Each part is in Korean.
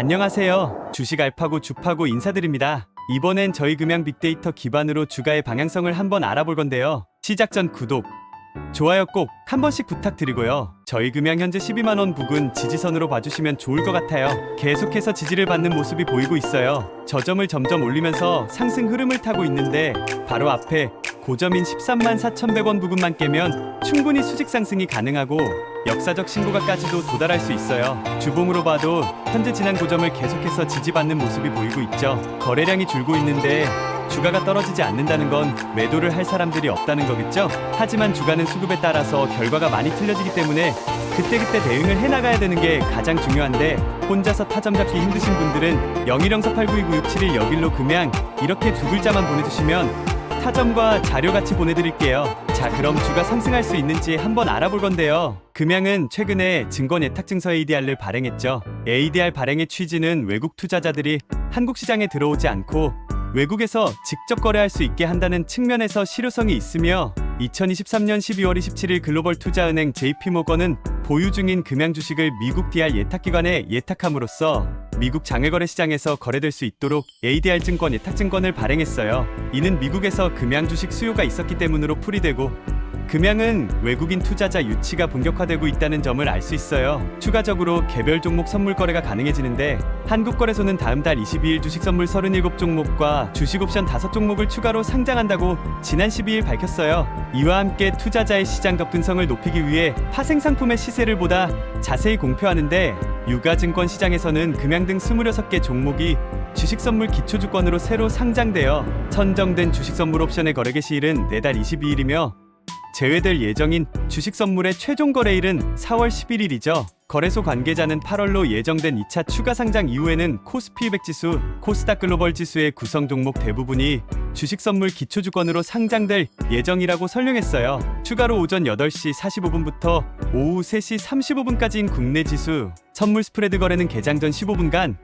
안녕하세요. 주식 알파고 주파고 인사드립니다. 이번엔 저희 금양 빅데이터 기반으로 주가의 방향성을 한번 알아볼 건데요. 시작 전 구독, 좋아요 꼭 한 번씩 부탁드리고요. 저희 금양 현재 12만원 부근 지지선으로 봐주시면 좋을 것 같아요. 계속해서 지지를 받는 모습이 보이고 있어요. 저점을 점점 올리면서 상승 흐름을 타고 있는데 바로 앞에 고점인 13만 4,100원 부근만 깨면 충분히 수직 상승이 가능하고 역사적 신고가까지도 도달할 수 있어요. 주봉으로 봐도 현재 지난 고점을 계속해서 지지받는 모습이 보이고 있죠. 거래량이 줄고 있는데 주가가 떨어지지 않는다는 건 매도를 할 사람들이 없다는 거겠죠? 하지만 주가는 수급에 따라서 결과가 많이 틀려지기 때문에 그때그때 대응을 해나가야 되는 게 가장 중요한데 혼자서 타점 잡기 힘드신 분들은 0104-8929-671 여길로 금양 이렇게 두 글자만 보내주시면 타점과 자료 같이 보내드릴게요. 자, 그럼 주가 상승할 수 있는지 한번 알아볼 건데요. 금양은 최근에 증권 예탁증서 ADR을 발행했죠. ADR 발행의 취지는 외국 투자자들이 한국 시장에 들어오지 않고 외국에서 직접 거래할 수 있게 한다는 측면에서 실효성이 있으며 2023년 12월 27일 글로벌 투자은행 JP모건은 보유 중인 금양 주식을 미국 DR 예탁기관에 예탁함으로써 미국 장외거래 시장에서 거래될 수 있도록 ADR 증권 예탁증권을 발행했어요. 이는 미국에서 금양 주식 수요가 있었기 때문으로 풀이되고 금양은 외국인 투자자 유치가 본격화되고 있다는 점을 알 수 있어요. 추가적으로 개별 종목 선물 거래가 가능해지는데 한국거래소는 다음 달 22일 주식 선물 37종목과 주식 옵션 5종목을 추가로 상장한다고 지난 12일 밝혔어요. 이와 함께 투자자의 시장 접근성을 높이기 위해 파생 상품의 시세를 보다 자세히 공표하는데 유가증권 시장에서는 금양 등 26개 종목이 주식 선물 기초주권으로 새로 상장되어 선정된 주식 선물 옵션의 거래 개시일은 내달 22일이며 제외될 예정인 주식 선물의 최종 거래일은 4월 11일이죠. 거래소 관계자는 8월로 예정된 2차 추가 상장 이후에는 코스피 200 지수, 코스닥 글로벌 지수의 구성 종목 대부분이 주식 선물 기초주권으로 상장될 예정이라고 설명했어요. 추가로 오전 8시 45분부터 오후 3시 35분까지인 국내 지수 선물 스프레드 거래는 개장 전 15분간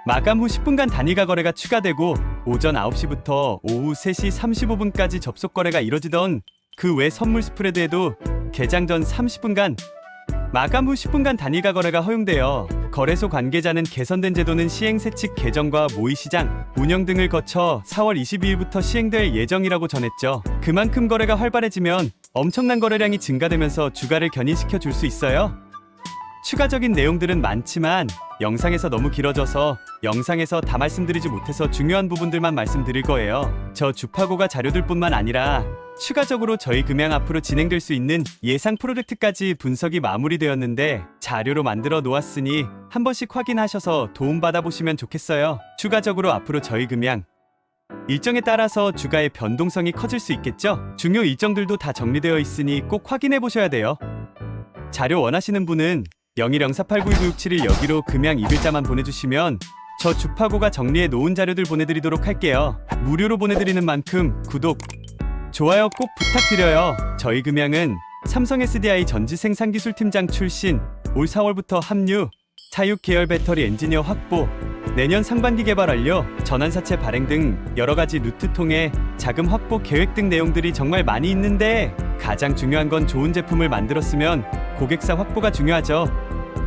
마감 후 10분간 단위가 거래가 추가되고 오전 9시부터 오후 3시 35분까지 접속 거래가 이뤄지던 그 외 선물 스프레드에도 개장 전 30분간 마감 후 10분간 단위가 거래가 허용되어 거래소 관계자는 개선된 제도는 시행세 측 개정과 모의시장, 운영 등을 거쳐 4월 22일부터 시행될 예정이라고 전했죠. 그만큼 거래가 활발해지면 엄청난 거래량이 증가되면서 주가를 견인시켜 줄 수 있어요. 추가적인 내용들은 많지만 영상에서 너무 길어져서 영상에서 다 말씀드리지 못해서 중요한 부분들만 말씀드릴 거예요. 저 주파고가 자료들 뿐만 아니라 추가적으로 저희 금양 앞으로 진행될 수 있는 예상 프로젝트까지 분석이 마무리되었는데 자료로 만들어 놓았으니 한 번씩 확인하셔서 도움받아 보시면 좋겠어요. 추가적으로 앞으로 저희 금양 일정에 따라서 주가의 변동성이 커질 수 있겠죠? 중요 일정들도 다 정리되어 있으니 꼭 확인해 보셔야 돼요. 자료 원하시는 분은 0104-8929-671 여기로 금양 2글자만 보내주시면 저 주파고가 정리해 놓은 자료들 보내드리도록 할게요. 무료로 보내드리는 만큼 구독, 좋아요 꼭 부탁드려요. 저희 금양은 삼성 SDI 전지 생산기술팀장 출신, 올 4월부터 합류, 사육 계열 배터리 엔지니어 확보, 내년 상반기 개발 완료, 전환사채 발행 등 여러가지 루트 통해 자금 확보 계획 등 내용들이 정말 많이 있는데 가장 중요한 건 좋은 제품을 만들었으면 고객사 확보가 중요하죠.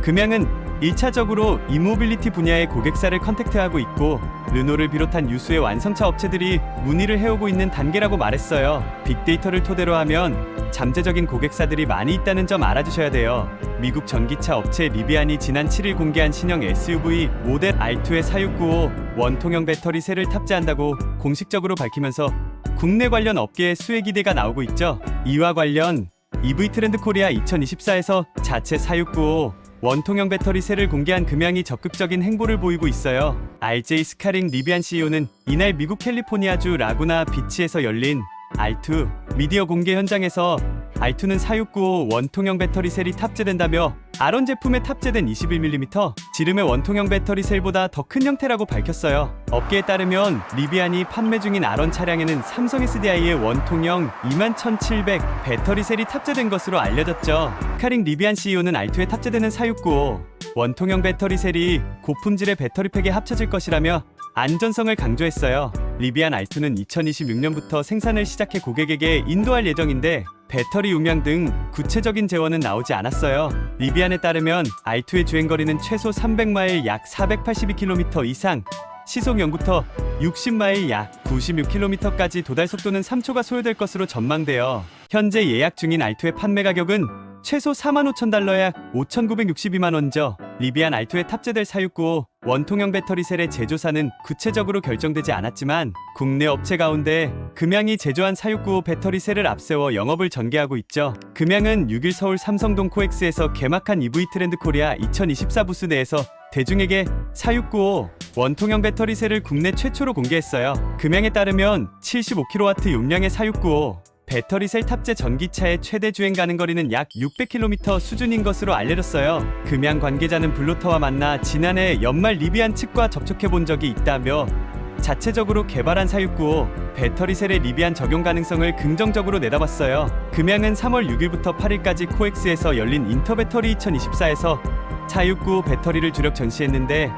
금양은 1차적으로 이모빌리티 분야의 고객사를 컨택트하고 있고 르노를 비롯한 유수의 완성차 업체들이 문의를 해오고 있는 단계라고 말했어요. 빅데이터를 토대로 하면 잠재적인 고객사들이 많이 있다는 점 알아주셔야 돼요. 미국 전기차 업체 리비안이 지난 7일 공개한 신형 SUV 모델 R2에 4695 원통형 배터리 셀을 탑재한다고 공식적으로 밝히면서 국내 관련 업계의 수혜 기대가 나오고 있죠. 이와 관련 EV 트렌드 코리아 2024에서 자체 4695 원통형 배터리 셀을 공개한 금양이 적극적인 행보를 보이고 있어요. RJ 스카링 리비안 CEO는 이날 미국 캘리포니아주 라구나 비치에서 열린 R2 미디어 공개 현장에서 R2는 4695 원통형 배터리 셀이 탑재된다며 아론 제품에 탑재된 21mm 지름의 원통형 배터리 셀보다 더 큰 형태라고 밝혔어요. 업계에 따르면 리비안이 판매 중인 아론 차량에는 삼성 SDI의 원통형 21700 배터리 셀이 탑재된 것으로 알려졌죠. 카링 리비안 CEO는 R2에 탑재되는 4695 원통형 배터리 셀이 고품질의 배터리팩에 합쳐질 것이라며 안전성을 강조했어요. 리비안 R2는 2026년부터 생산을 시작해 고객에게 인도할 예정인데 배터리 용량 등 구체적인 재원은 나오지 않았어요. 리비안에 따르면 R2의 주행거리는 최소 300마일 약 482km 이상, 시속 0부터 60마일 약 96km까지 도달 속도는 3초가 소요될 것으로 전망되어 현재 예약 중인 R2의 판매 가격은 최소 45,000달러 약 5,962만원이죠. 리비안 R2에 탑재될 4695 원통형 배터리 셀의 제조사는 구체적으로 결정되지 않았지만 국내 업체 가운데 금양이 제조한 4695 배터리 셀을 앞세워 영업을 전개하고 있죠. 금양은 6일 서울 삼성동 코엑스에서 개막한 EV 트렌드 코리아 2024 부스 내에서 대중에게 4695 원통형 배터리 셀을 국내 최초로 공개했어요. 금양에 따르면 75kW 용량의 4695 배터리 셀 탑재 전기차의 최대 주행 가능 거리는 약 600km 수준인 것으로 알려졌어요. 금양 관계자는 블로터와 만나 지난해 연말 리비안 측과 접촉해 본 적이 있다며 자체적으로 개발한 4695 배터리 셀의 리비안 적용 가능성을 긍정적으로 내다봤어요. 금양은 3월 6일부터 8일까지 코엑스에서 열린 인터배터리 2024에서 4695 배터리를 주력 전시했는데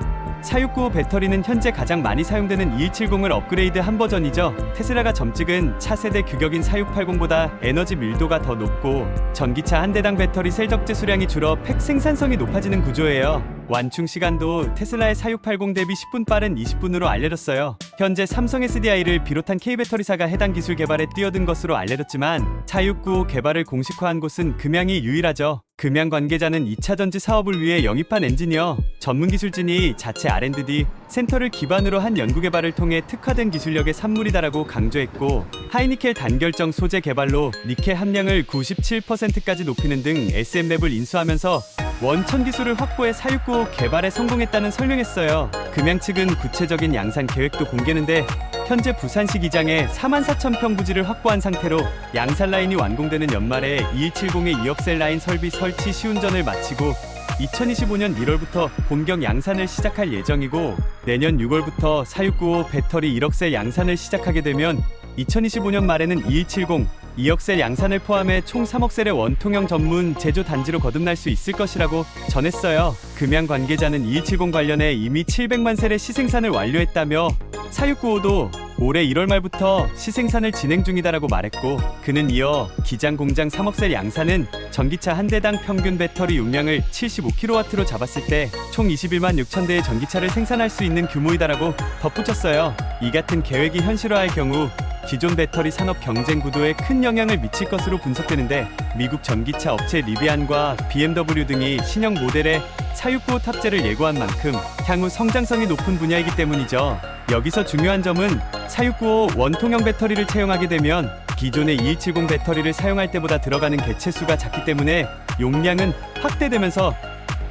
4695 배터리는 현재 가장 많이 사용되는 2170을 업그레이드한 버전이죠. 테슬라가 점찍은 차세대 규격인 4680보다 에너지 밀도가 더 높고 전기차 한 대당 배터리 셀 적재 수량이 줄어 팩 생산성이 높아지는 구조예요. 완충 시간도 테슬라의 4680 대비 10분 빠른 20분으로 알려졌어요. 현재 삼성 SDI를 비롯한 K배터리사가 해당 기술 개발에 뛰어든 것으로 알려졌지만 4695 개발을 공식화한 곳은 금양이 유일하죠. 금양 관계자는 2차 전지 사업을 위해 영입한 엔지니어, 전문 기술진이 자체 R&D 센터를 기반으로 한 연구개발을 통해 특화된 기술력의 산물이다라고 강조했고 하이니켈 단결정 소재 개발로 니켈 함량을 97%까지 높이는 등 SM랩을 인수하면서 원천 기술을 확보해 4695 개발에 성공했다는 설명했어요. 금양 측은 구체적인 양산 계획도 공개했는데 현재 부산시 기장에 44,000평 부지를 확보한 상태로 양산 라인이 완공되는 연말에 2170의 2억 셀 라인 설비 설치 시운전을 마치고 2025년 1월부터 본격 양산을 시작할 예정이고 내년 6월부터 4695 배터리 1억 셀 양산을 시작하게 되면 2025년 말에는 2170 2억 셀 양산을 포함해 총 3억 셀의 원통형 전문 제조 단지로 거듭날 수 있을 것이라고 전했어요. 금양 관계자는 2170 관련해 이미 700만 셀의 시생산을 완료했다며 4695도 올해 1월 말부터 시생산을 진행 중이다라고 말했고 그는 이어 기장 공장 3억 셀 양산은 전기차 한 대당 평균 배터리 용량을 75kW로 잡았을 때 총 21만 6천 대의 전기차를 생산할 수 있는 규모이다라고 덧붙였어요. 이 같은 계획이 현실화할 경우 기존 배터리 산업 경쟁 구도에 큰 영향을 미칠 것으로 분석되는데 미국 전기차 업체 리비안과 BMW 등이 신형 모델의 4695 탑재를 예고한 만큼 향후 성장성이 높은 분야이기 때문이죠. 여기서 중요한 점은 4695 원통형 배터리를 채용하게 되면 기존의 2170 배터리를 사용할 때보다 들어가는 개체수가 작기 때문에 용량은 확대되면서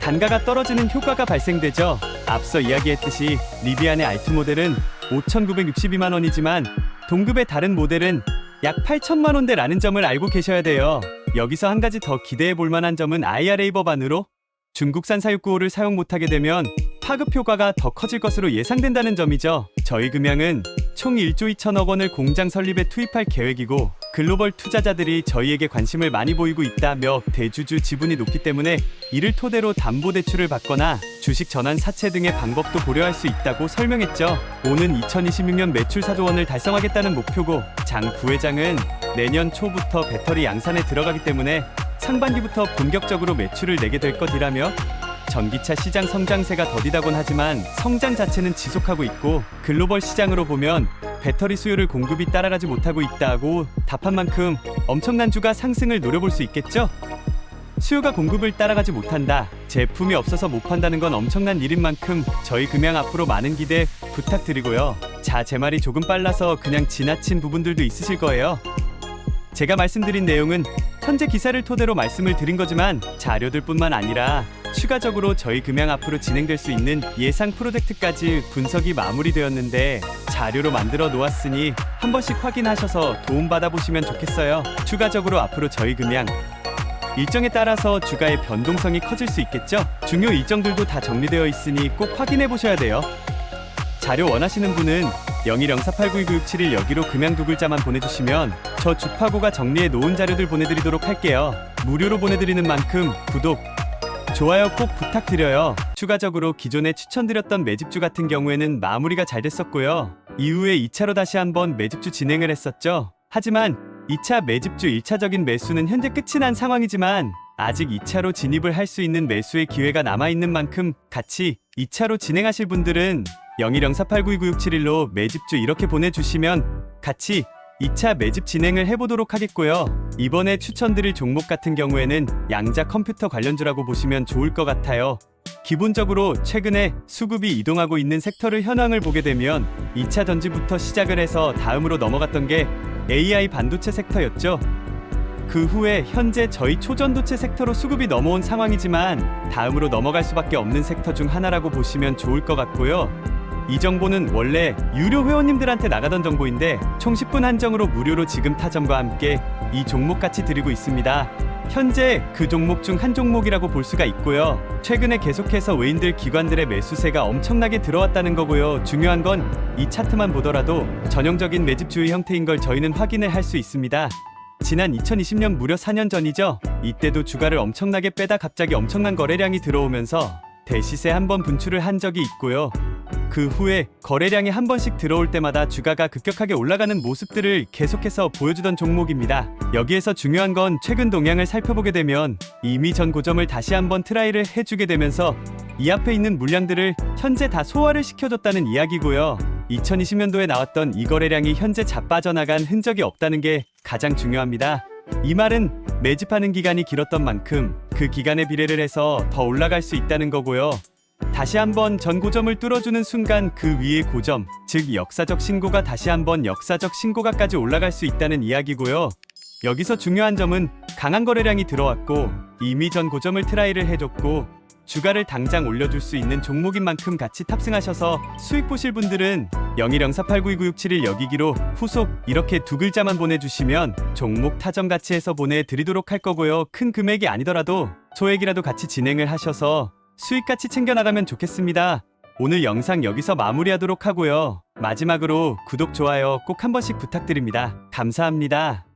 단가가 떨어지는 효과가 발생되죠. 앞서 이야기했듯이 리비안의 R2 모델은 5,962만 원이지만 동급의 다른 모델은 약 8천만 원대라는 점을 알고 계셔야 돼요. 여기서 한 가지 더 기대해 볼 만한 점은 IRA 법안으로 중국산 4695를 사용 못하게 되면 파급 효과가 더 커질 것으로 예상된다는 점이죠. 저희 금양은 총 1조 2천억 원을 공장 설립에 투입할 계획이고 글로벌 투자자들이 저희에게 관심을 많이 보이고 있다며 대주주 지분이 높기 때문에 이를 토대로 담보대출을 받거나 주식 전환 사채 등의 방법도 고려할 수 있다고 설명했죠. 오는 2026년 매출 4조 원을 달성하겠다는 목표고 장 부회장은 내년 초부터 배터리 양산에 들어가기 때문에 상반기부터 본격적으로 매출을 내게 될 것이라며 전기차 시장 성장세가 더디다곤 하지만 성장 자체는 지속하고 있고 글로벌 시장으로 보면 배터리 수요를 공급이 따라가지 못하고 있다고 답한 만큼 엄청난 주가 상승을 노려볼 수 있겠죠? 수요가 공급을 따라가지 못한다, 제품이 없어서 못 판다는 건 엄청난 일인 만큼 저희 금양 앞으로 많은 기대 부탁드리고요. 자, 제 말이 조금 빨라서 그냥 지나친 부분들도 있으실 거예요. 제가 말씀드린 내용은 현재 기사를 토대로 말씀을 드린 거지만 자료들 뿐만 아니라 추가적으로 저희 금양 앞으로 진행될 수 있는 예상 프로젝트까지 분석이 마무리되었는데 자료로 만들어 놓았으니 한 번씩 확인하셔서 도움받아 보시면 좋겠어요. 추가적으로 앞으로 저희 금양 일정에 따라서 주가의 변동성이 커질 수 있겠죠? 중요 일정들도 다 정리되어 있으니 꼭 확인해 보셔야 돼요. 자료 원하시는 분은 0104892967 여기로 금양 두 글자만 보내주시면 저 주파고가 정리해 놓은 자료들 보내드리도록 할게요. 무료로 보내드리는 만큼 구독, 좋아요 꼭 부탁드려요. 추가적으로 기존에 추천드렸던 매집주 같은 경우에는 마무리가 잘 됐었고요. 이후에 2차로 다시 한번 매집주 진행을 했었죠. 하지만 2차 매집주 1차적인 매수는 현재 끝이 난 상황이지만 아직 2차로 진입을 할 수 있는 매수의 기회가 남아있는 만큼 같이 2차로 진행하실 분들은 0104892967로 매집주 이렇게 보내주시면 같이 2차 매집 진행을 해보도록 하겠고요. 이번에 추천드릴 종목 같은 경우에는 양자 컴퓨터 관련주라고 보시면 좋을 것 같아요. 기본적으로 최근에 수급이 이동하고 있는 섹터를 현황을 보게 되면 2차 전지부터 시작을 해서 다음으로 넘어갔던 게 AI 반도체 섹터였죠. 그 후에 현재 저희 초전도체 섹터로 수급이 넘어온 상황이지만 다음으로 넘어갈 수밖에 없는 섹터 중 하나라고 보시면 좋을 것 같고요. 이 정보는 원래 유료 회원님들한테 나가던 정보인데 총 10분 한정으로 무료로 지금 타점과 함께 이 종목 같이 드리고 있습니다. 현재 그 종목 중 한 종목이라고 볼 수가 있고요. 최근에 계속해서 외인들 기관들의 매수세가 엄청나게 들어왔다는 거고요. 중요한 건 이 차트만 보더라도 전형적인 매집주의 형태인 걸 저희는 확인을 할 수 있습니다. 지난 2020년 무려 4년 전이죠. 이때도 주가를 엄청나게 빼다 갑자기 엄청난 거래량이 들어오면서 대시세 한번 분출을 한 적이 있고요. 그 후에 거래량이 한 번씩 들어올 때마다 주가가 급격하게 올라가는 모습들을 계속해서 보여주던 종목입니다. 여기에서 중요한 건 최근 동향을 살펴보게 되면 이미 전 고점을 다시 한번 트라이를 해주게 되면서 이 앞에 있는 물량들을 현재 다 소화를 시켜줬다는 이야기고요. 2020년도에 나왔던 이 거래량이 현재 자빠져나간 흔적이 없다는 게 가장 중요합니다. 이 말은 매집하는 기간이 길었던 만큼 그 기간에 비례를 해서 더 올라갈 수 있다는 거고요. 다시 한번 전 고점을 뚫어주는 순간 그 위의 고점, 즉 역사적 신고가 다시 한번 역사적 신고가까지 올라갈 수 있다는 이야기고요. 여기서 중요한 점은 강한 거래량이 들어왔고 이미 전 고점을 트라이를 해줬고 주가를 당장 올려줄 수 있는 종목인 만큼 같이 탑승하셔서 수익 보실 분들은 0104892967을 여기기로 후속 이렇게 두 글자만 보내주시면 종목 타점 같이 해서 보내드리도록 할 거고요. 큰 금액이 아니더라도 소액이라도 같이 진행을 하셔서 수익같이 챙겨나가면 좋겠습니다. 오늘 영상 여기서 마무리하도록 하고요. 마지막으로 구독, 좋아요 꼭 한 번씩 부탁드립니다. 감사합니다.